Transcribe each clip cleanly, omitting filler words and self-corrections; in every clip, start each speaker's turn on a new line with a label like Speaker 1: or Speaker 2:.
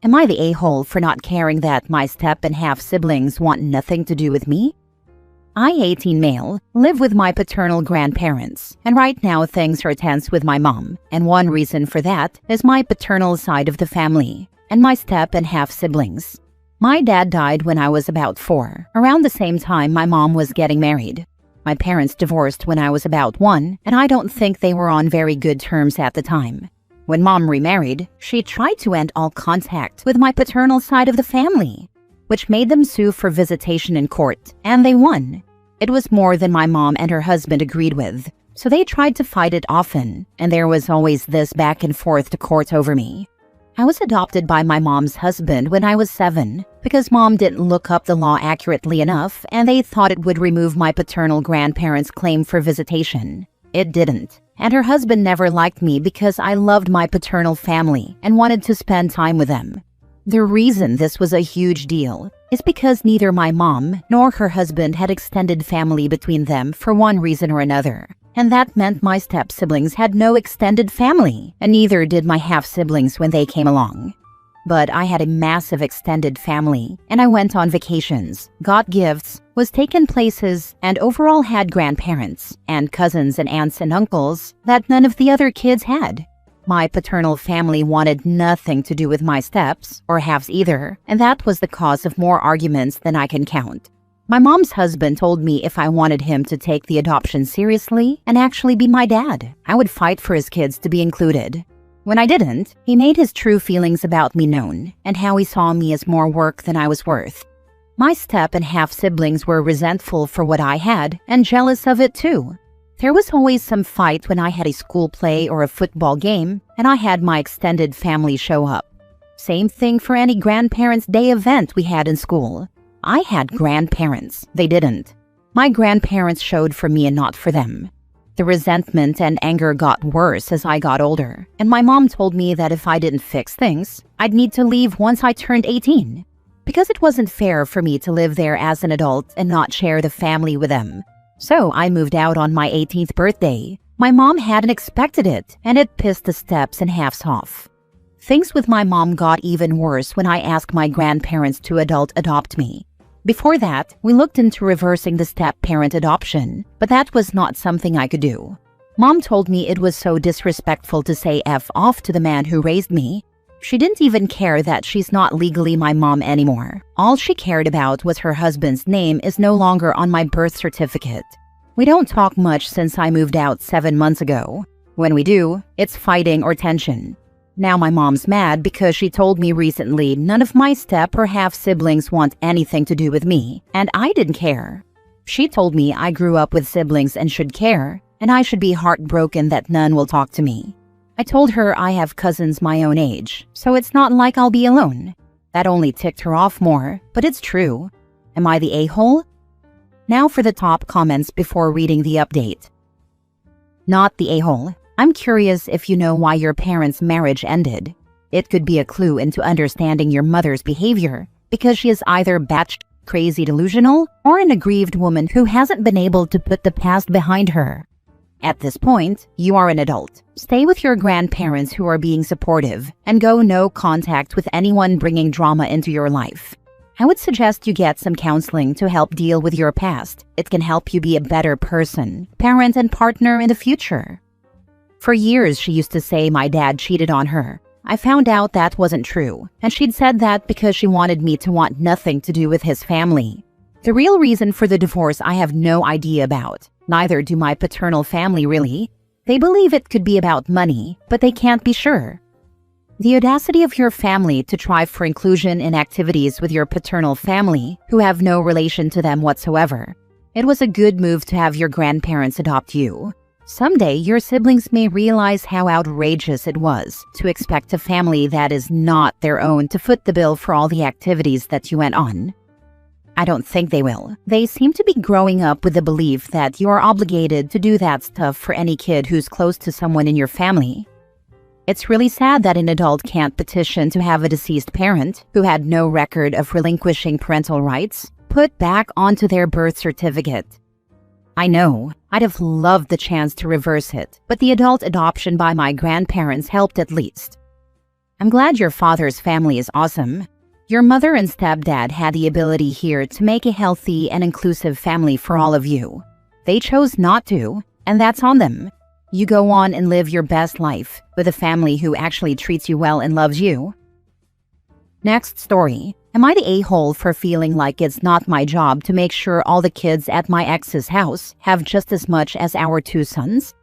Speaker 1: Am I the a-hole for not caring that my step and half siblings want nothing to do with me? I, 18 male, live with my paternal grandparents, and right now things are tense with my mom, and one reason for that is my paternal side of the family, and my step and half siblings. My dad died when I was about 4, around the same time my mom was getting married. My parents divorced when I was about 1, and I don't think they were on very good terms at the time. When mom remarried, she tried to end all contact with my paternal side of the family, which made them sue for visitation in court, and they won. It was more than my mom and her husband agreed with, so they tried to fight it often, and there was always this back and forth to court over me. I was adopted by my mom's husband when I was 7, because mom didn't look up the law accurately enough, and they thought it would remove my paternal grandparents' claim for visitation. It didn't. And her husband never liked me because I loved my paternal family and wanted to spend time with them. The reason this was a huge deal is because neither my mom nor her husband had extended family between them for one reason or another. And that meant my step-siblings had no extended family, and neither did my half-siblings when they came along. But I had a massive extended family, and I went on vacations, got gifts, was taken places, and overall had grandparents, and cousins and aunts and uncles that none of the other kids had. My paternal family wanted nothing to do with my steps, or halves either, and that was the cause of more arguments than I can count. My mom's husband told me if I wanted him to take the adoption seriously and actually be my dad, I would fight for his kids to be included. When I didn't, he made his true feelings about me known, and how he saw me as more work than I was worth. My step and half siblings were resentful for what I had, and jealous of it too. There was always some fight when I had a school play or a football game, and I had my extended family show up. Same thing for any grandparents' day event we had in school. I had grandparents, they didn't. My grandparents showed for me and not for them. The resentment and anger got worse as I got older, and my mom told me that if I didn't fix things, I'd need to leave once I turned 18. Because it wasn't fair for me to live there as an adult and not share the family with them. So I moved out on my 18th birthday. My mom hadn't expected it, and it pissed the steps and halves off. Things with my mom got even worse when I asked my grandparents to adopt me. Before that, we looked into reversing the step-parent adoption, but that was not something I could do. Mom told me it was so disrespectful to say F off to the man who raised me. She didn't even care that she's not legally my mom anymore. All she cared about was her husband's name is no longer on my birth certificate. We don't talk much since I moved out 7 months ago. When we do, it's fighting or tension. Now my mom's mad because she told me recently none of my step or half siblings want anything to do with me, and I didn't care. She told me I grew up with siblings and should care, and I should be heartbroken that none will talk to me. I told her I have cousins my own age, so it's not like I'll be alone. That only ticked her off more, but it's true. Am I the a-hole? Now for the top comments before reading the update. Not the a-hole. I'm curious if you know why your parents' marriage ended. It could be a clue into understanding your mother's behavior, because she is either batshit crazy delusional or an aggrieved woman who hasn't been able to put the past behind her. At this point, you are an adult. Stay with your grandparents who are being supportive, and go no contact with anyone bringing drama into your life. I would suggest you get some counseling to help deal with your past. It can help you be a better person, parent, and partner in the future. For years, she used to say my dad cheated on her. I found out that wasn't true, and she'd said that because she wanted me to want nothing to do with his family. The real reason for the divorce I have no idea about. Neither do my paternal family really. They believe it could be about money, but they can't be sure. The audacity of your family to try for inclusion in activities with your paternal family who have no relation to them whatsoever. It was a good move to have your grandparents adopt you. Someday, your siblings may realize how outrageous it was to expect a family that is not their own to foot the bill for all the activities that you went on. I don't think they will. They seem to be growing up with the belief that you are obligated to do that stuff for any kid who's close to someone in your family. It's really sad that an adult can't petition to have a deceased parent who had no record of relinquishing parental rights put back onto their birth certificate. I know, I'd have loved the chance to reverse it, but the adult adoption by my grandparents helped at least. I'm glad your father's family is awesome. Your mother and stepdad had the ability here to make a healthy and inclusive family for all of you. They chose not to, and that's on them. You go on and live your best life with a family who actually treats you well and loves you. Next story. Am I the a-hole for feeling like it's not my job to make sure all the kids at my ex's house have just as much as our 2 sons?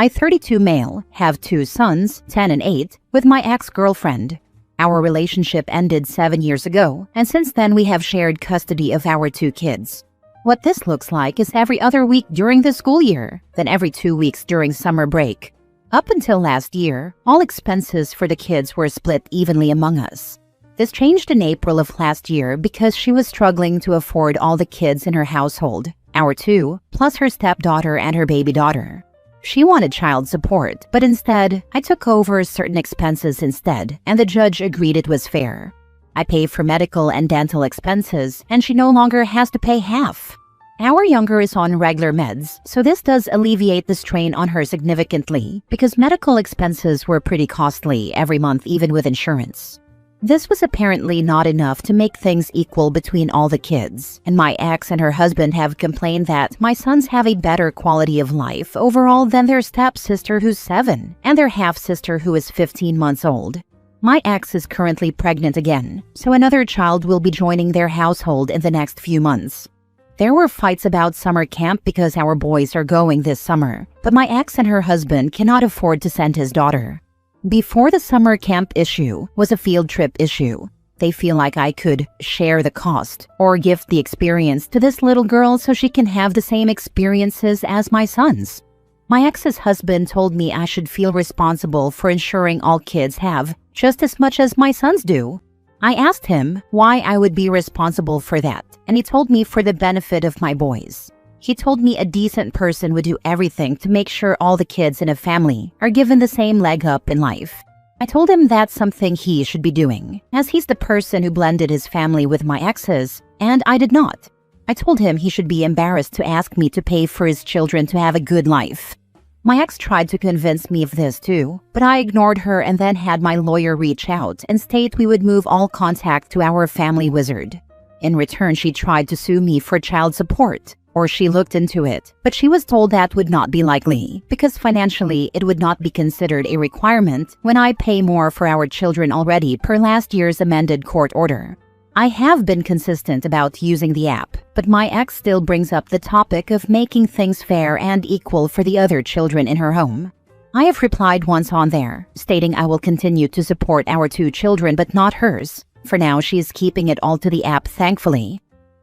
Speaker 1: I, 32 male, have 2 sons, 10 and 8, with my ex-girlfriend. Our relationship ended 7 years ago, and since then we have shared custody of our 2 kids. What this looks like is every other week during the school year, then every 2 weeks during summer break. Up until last year, all expenses for the kids were split evenly among us. This changed in April of last year because she was struggling to afford all the kids in her household, our 2, plus her stepdaughter and her baby daughter. She wanted child support, but instead, I took over certain expenses instead, and the judge agreed it was fair. I pay for medical and dental expenses, and she no longer has to pay half. Our younger is on regular meds, so this does alleviate the strain on her significantly, because medical expenses were pretty costly every month even with insurance. This was apparently not enough to make things equal between all the kids, and my ex and her husband have complained that my sons have a better quality of life overall than their stepsister who's 7, and their half-sister who is 15 months old. My ex is currently pregnant again, so another child will be joining their household in the next few months. There were fights about summer camp because our boys are going this summer, but my ex and her husband cannot afford to send his daughter. Before the summer camp issue was a field trip issue. They feel like I could share the cost or gift the experience to this little girl so she can have the same experiences as my sons. My ex's husband told me I should feel responsible for ensuring all kids have just as much as my sons do. I asked him why I would be responsible for that, and he told me for the benefit of my boys. He told me a decent person would do everything to make sure all the kids in a family are given the same leg up in life. I told him that's something he should be doing, as he's the person who blended his family with my ex's, and I did not. I told him he should be embarrassed to ask me to pay for his children to have a good life. My ex tried to convince me of this too, but I ignored her and then had my lawyer reach out and state we would move all contact to our family wizard. In return, she tried to sue me for child support. Or she looked into it, but she was told that would not be likely because financially it would not be considered a requirement when I pay more for our children already per last year's amended court order. I have been consistent about using the app, but my ex still brings up the topic of making things fair and equal for the other children in her home. I have replied once on there, stating I will continue to support our 2 children but not hers. For now, she is keeping it all to the app, thankfully.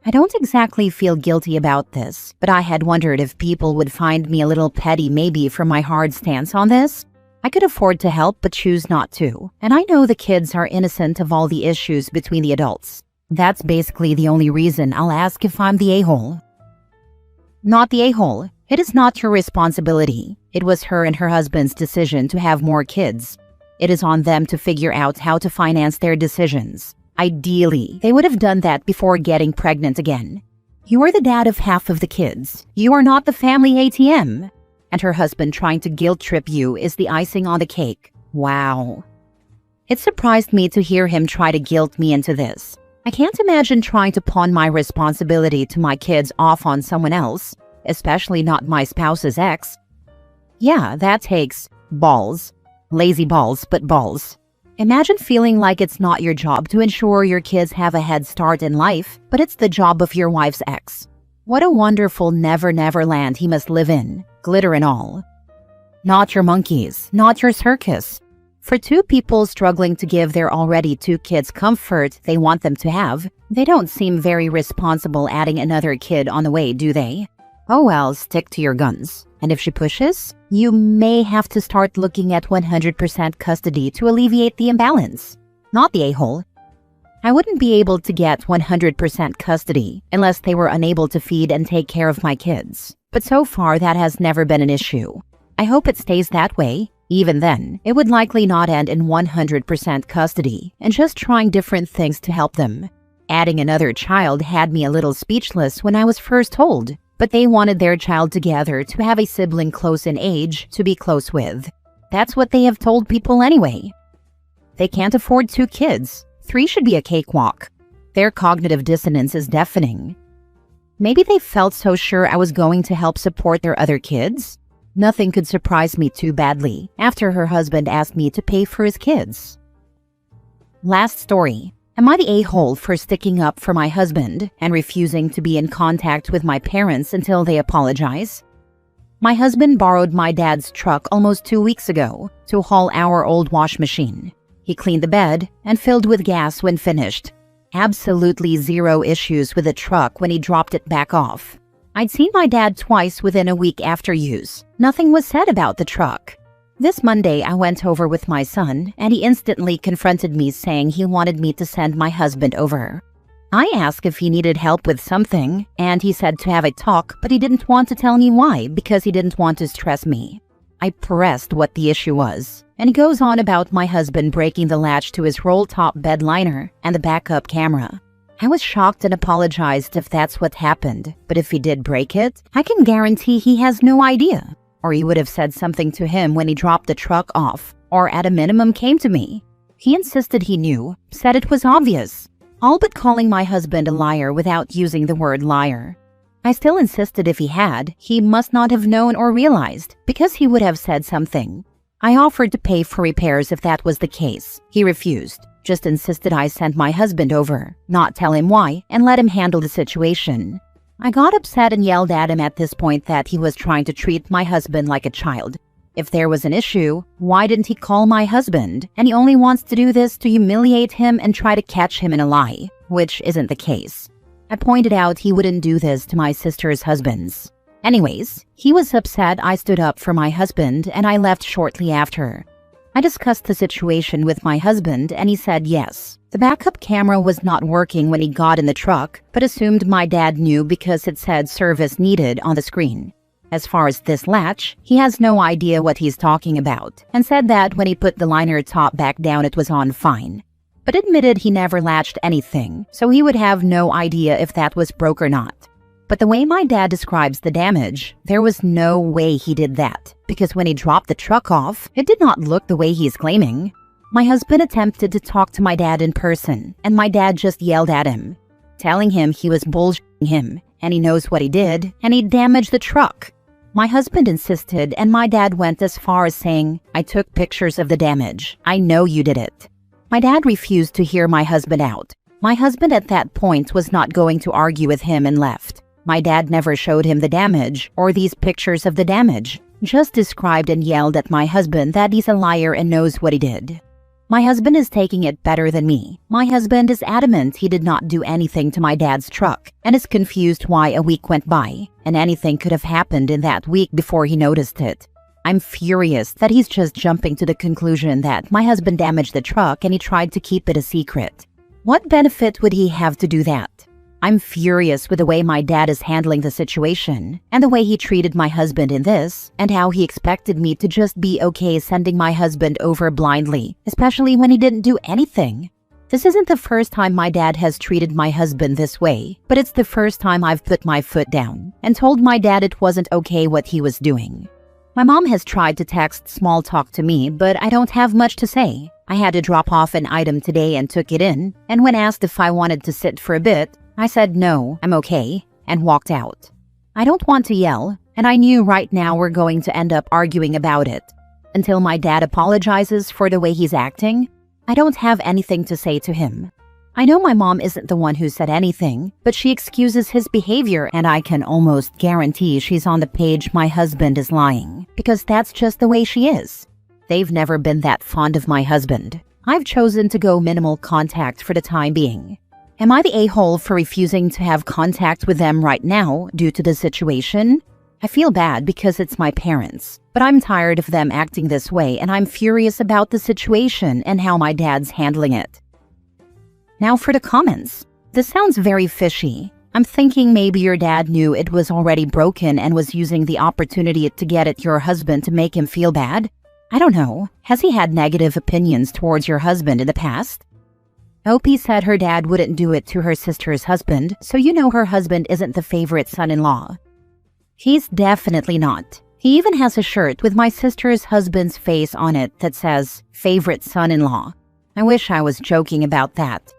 Speaker 1: I don't exactly feel guilty about this, but I had wondered if people would find me a little petty maybe for my hard stance on this. I could afford to help but choose not to, and I know the kids are innocent of all the issues between the adults. That's basically the only reason I'll ask if I'm the a-hole. Not the a-hole. It is not your responsibility. It was her and her husband's decision to have more kids. It is on them to figure out how to finance their decisions. Ideally, they would have done that before getting pregnant again. You are the dad of half of the kids. You are not the family ATM. And her husband trying to guilt trip you is the icing on the cake. Wow. It surprised me to hear him try to guilt me into this. I can't imagine trying to pawn my responsibility to my kids off on someone else, especially not my spouse's ex. Yeah, that takes balls. Lazy balls, but balls. Imagine feeling like it's not your job to ensure your kids have a head start in life, but it's the job of your wife's ex. What a wonderful never land he must live in, glitter and all. Not your monkeys, not your circus. For 2 people struggling to give their already 2 kids comfort they want them to have, they don't seem very responsible adding another kid on the way, do they? Oh well, stick to your guns. And if she pushes, you may have to start looking at 100% custody to alleviate the imbalance. Not the a-hole. I wouldn't be able to get 100% custody unless they were unable to feed and take care of my kids. But so far, that has never been an issue. I hope it stays that way. Even then, it would likely not end in 100% custody and just trying different things to help them. Adding another child had me a little speechless when I was first told. But they wanted their child together to have a sibling close in age to be close with. That's what they have told people anyway. They can't afford 2 kids. 3 should be a cakewalk. Their cognitive dissonance is deafening. Maybe they felt so sure I was going to help support their other kids. Nothing could surprise me too badly after her husband asked me to pay for his kids. Last story. Am I the a-hole for sticking up for my husband and refusing to be in contact with my parents until they apologize? My husband borrowed my dad's truck almost 2 weeks ago to haul our old wash machine. He cleaned the bed and filled with gas when finished. Absolutely zero issues with the truck when he dropped it back off. I'd seen my dad twice within a week after use. Nothing was said about the truck. This Monday, I went over with my son, and he instantly confronted me saying he wanted me to send my husband over. I asked if he needed help with something, and he said to have a talk, but he didn't want to tell me why because he didn't want to stress me. I pressed what the issue was, and he goes on about my husband breaking the latch to his roll-top bed liner and the backup camera. I was shocked and apologized if that's what happened, but if he did break it, I can guarantee he has no idea. Or he would have said something to him when he dropped the truck off, or at a minimum came to me. He insisted he knew, said it was obvious, all but calling my husband a liar without using the word liar. I still insisted if he had, he must not have known or realized, because he would have said something. I offered to pay for repairs if that was the case. He refused. Just insisted I send my husband over, not tell him why, and let him handle the situation. I got upset and yelled at him at this point that he was trying to treat my husband like a child. If there was an issue, why didn't he call my husband? And he only wants to do this to humiliate him and try to catch him in a lie, which isn't the case. I pointed out he wouldn't do this to my sister's husbands. Anyways, he was upset I stood up for my husband and I left shortly after. I discussed the situation with my husband and he said yes. The backup camera was not working when he got in the truck, but assumed my dad knew because it said service needed on the screen. As far as this latch, he has no idea what he's talking about, and said that when he put the liner top back down it was on fine. But admitted he never latched anything, so he would have no idea if that was broke or not. But the way my dad describes the damage, there was no way he did that, because when he dropped the truck off, it did not look the way he's claiming. My husband attempted to talk to my dad in person, and my dad just yelled at him, telling him he was bullshitting him, and he knows what he did, and he damaged the truck. My husband insisted, and my dad went as far as saying, "I took pictures of the damage. I know you did it." My dad refused to hear my husband out. My husband at that point was not going to argue with him and left. My dad never showed him the damage or these pictures of the damage, just described and yelled at my husband that he's a liar and knows what he did. My husband is taking it better than me. My husband is adamant he did not do anything to my dad's truck and is confused why a week went by and anything could have happened in that week before he noticed it. I'm furious that he's just jumping to the conclusion that my husband damaged the truck and he tried to keep it a secret. What benefit would he have to do that? I'm furious with the way my dad is handling the situation and the way he treated my husband in this and how he expected me to just be okay sending my husband over blindly, especially when he didn't do anything. This isn't the first time my dad has treated my husband this way, but it's the first time I've put my foot down and told my dad it wasn't okay what he was doing. My mom has tried to text small talk to me, but I don't have much to say. I had to drop off an item today and took it in, and when asked if I wanted to sit for a bit, I said no, I'm okay, and walked out. I don't want to yell, and I knew right now we're going to end up arguing about it. Until my dad apologizes for the way he's acting, I don't have anything to say to him. I know my mom isn't the one who said anything, but she excuses his behavior and I can almost guarantee she's on the page my husband is lying, because that's just the way she is. They've never been that fond of my husband. I've chosen to go minimal contact for the time being. Am I the a-hole for refusing to have contact with them right now due to the situation? I feel bad because it's my parents, but I'm tired of them acting this way and I'm furious about the situation and how my dad's handling it. Now for the comments. This sounds very fishy. I'm thinking maybe your dad knew it was already broken and was using the opportunity to get at your husband to make him feel bad. I don't know. Has he had negative opinions towards your husband in the past? Opie said her dad wouldn't do it to her sister's husband, so you know her husband isn't the favorite son-in-law. He's definitely not. He even has a shirt with my sister's husband's face on it that says, favorite son-in-law. I wish I was joking about that.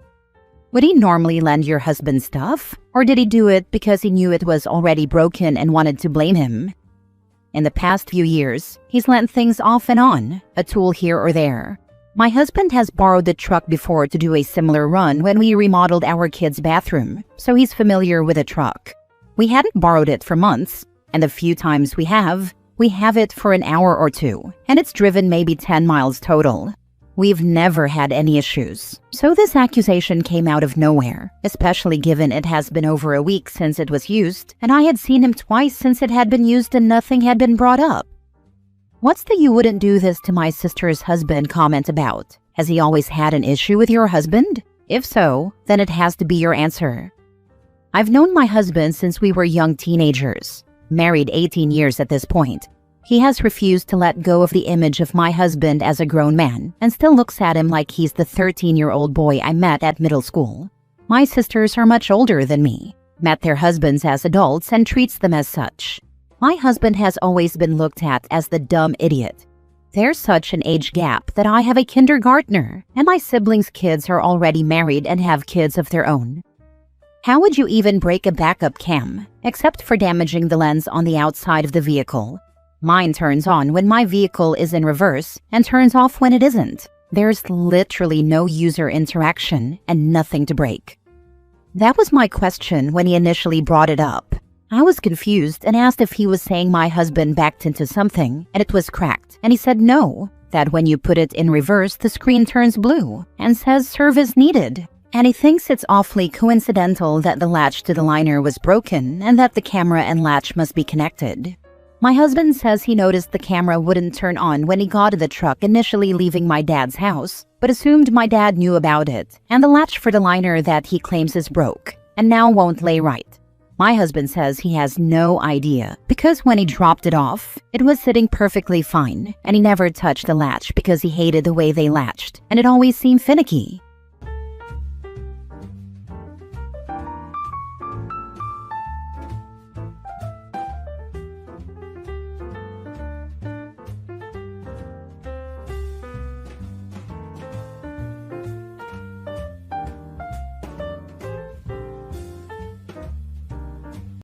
Speaker 1: Would he normally lend your husband stuff? Or did he do it because he knew it was already broken and wanted to blame him? In the past few years, he's lent things off and on, a tool here or there. My husband has borrowed the truck before to do a similar run when we remodeled our kids' bathroom, so he's familiar with the truck. We hadn't borrowed it for months, and the few times we have it for an hour or two, and it's driven maybe 10 miles total. We've never had any issues, so this accusation came out of nowhere, especially given it has been over a week since it was used, and I had seen him twice since it had been used and nothing had been brought up. What's the "you wouldn't do this to my sister's husband" comment about? Has he always had an issue with your husband? If so, then it has to be your answer. I've known my husband since we were young teenagers, married 18 years at this point. He has refused to let go of the image of my husband as a grown man and still looks at him like he's the 13-year-old boy I met at middle school. My sisters are much older than me, met their husbands as adults and treats them as such. My husband has always been looked at as the dumb idiot. There's such an age gap that I have a kindergartner, and my siblings' kids are already married and have kids of their own. How would you even break a backup cam, except for damaging the lens on the outside of the vehicle? Mine turns on when my vehicle is in reverse and turns off when it isn't. There's literally no user interaction and nothing to break. That was my question when he initially brought it up. I was confused and asked if he was saying my husband backed into something and it was cracked, and he said no, that when you put it in reverse the screen turns blue and says service needed. And he thinks it's awfully coincidental that the latch to the liner was broken and that the camera and latch must be connected. My husband says he noticed the camera wouldn't turn on when he got to the truck initially leaving my dad's house, but assumed my dad knew about it, and the latch for the liner that he claims is broke, and now won't lay right. My husband says he has no idea, because when he dropped it off, it was sitting perfectly fine, and he never touched the latch because he hated the way they latched, and it always seemed finicky.